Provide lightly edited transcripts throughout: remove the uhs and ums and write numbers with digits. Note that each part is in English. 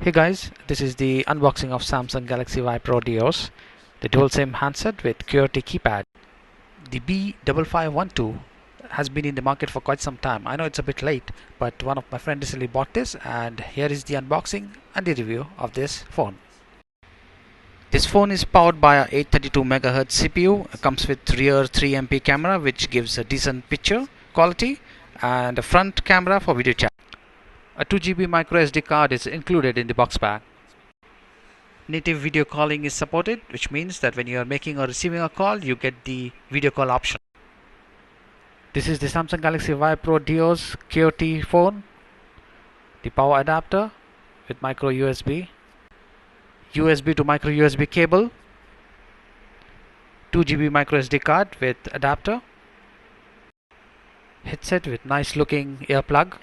Hey guys, this is the unboxing of Samsung Galaxy Y Pro Duos, the dual SIM handset with QWERTY keypad. The B5512 has been in the market for quite some time. I know it's a bit late, but one of my friends recently bought this, and here is the unboxing and the review of this phone. This phone is powered by a 832 MHz CPU. It comes with rear 3MP camera, which gives a decent picture quality, and a front camera for video chat. A 2GB micro SD card is included in the box bag. Native video calling is supported, which means that when you are making or receiving a call, you get the video call option. This is the Samsung Galaxy Y Pro Duos qwerty phone. The power adapter with micro USB, USB to micro USB cable, 2GB micro SD card with adapter, headset with nice looking earplug,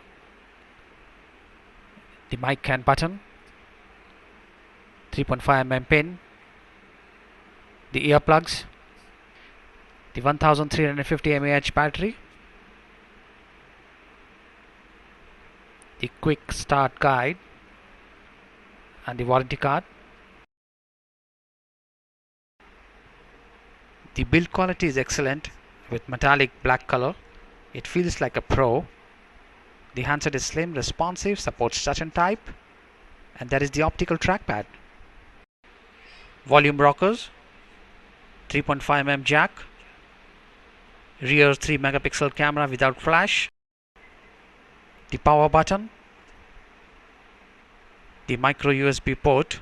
the mic and button, 3.5mm pin, the earplugs, the 1350 mAh battery, the quick start guide, and the warranty card. The build quality is excellent with metallic black color. It feels like a pro. The handset is slim, responsive, supports touch and type, and there is the optical trackpad. Volume rockers, 3.5mm jack, rear 3 megapixel camera without flash, the power button, the micro USB port.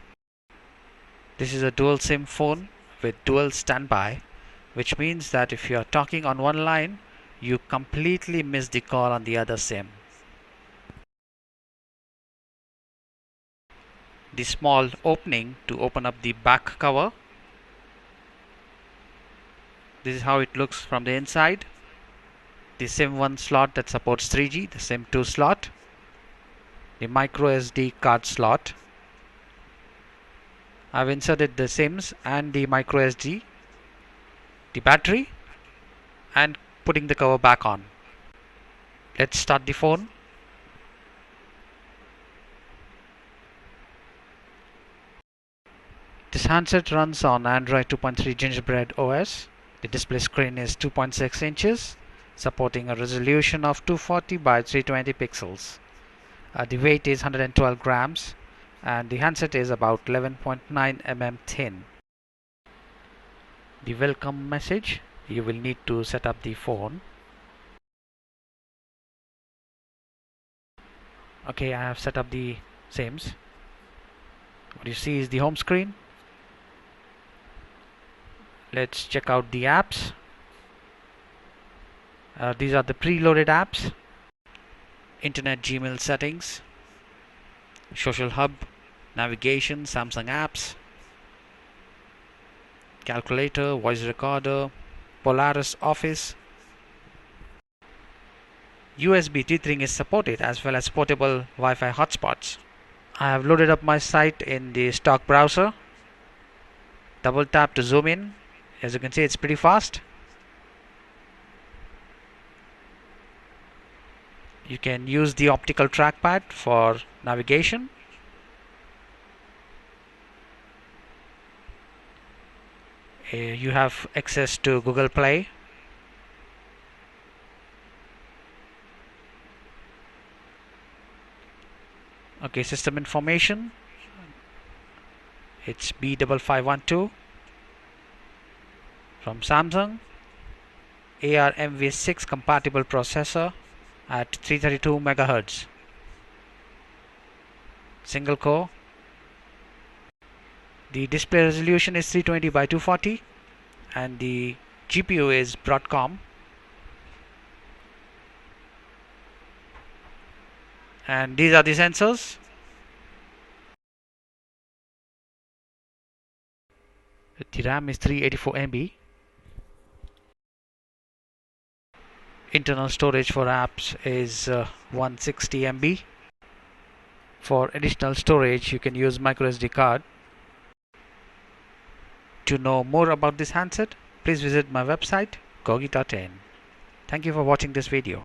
This is a dual SIM phone with dual standby, which means that if you are talking on one line, you completely miss the call on the other SIM. The small opening to open up the back cover. This is how it looks from the inside. The SIM1 slot that supports 3G, the SIM2 slot, the micro SD card slot. I've inserted the SIMs and the micro SD, the battery, and putting the cover back on. Let's start the phone. This handset runs on Android 2.3 Gingerbread OS. The display screen is 2.6 inches, supporting a resolution of 240 by 320 pixels. The weight is 112 grams, and the handset is about 11.9 mm thin. The welcome message: you will need to set up the phone. Okay, I have set up the SIMs. What you see is the home screen. Let's check out the apps. These are the preloaded apps: Internet, Gmail settings, Social Hub, Navigation, Samsung apps, Calculator, Voice Recorder, Polaris Office. USB tethering is supported, as well as portable Wi-Fi hotspots. I have loaded up my site in the stock browser. Double tap to zoom in. As you can see, it's pretty fast. You can use the optical trackpad for navigation. You have access to Google Play. Okay, system information. It's B5512 from Samsung. ARMv6 compatible processor at 332 MHz. Single core. The display resolution is 320 by 240, and the GPU is Broadcom. And these are the sensors. The RAM is 384 MB. Internal storage for apps is 160 MB. For additional storage, you can use microSD card. To know more about this handset, please visit my website gogi.in. Thank you for watching this video.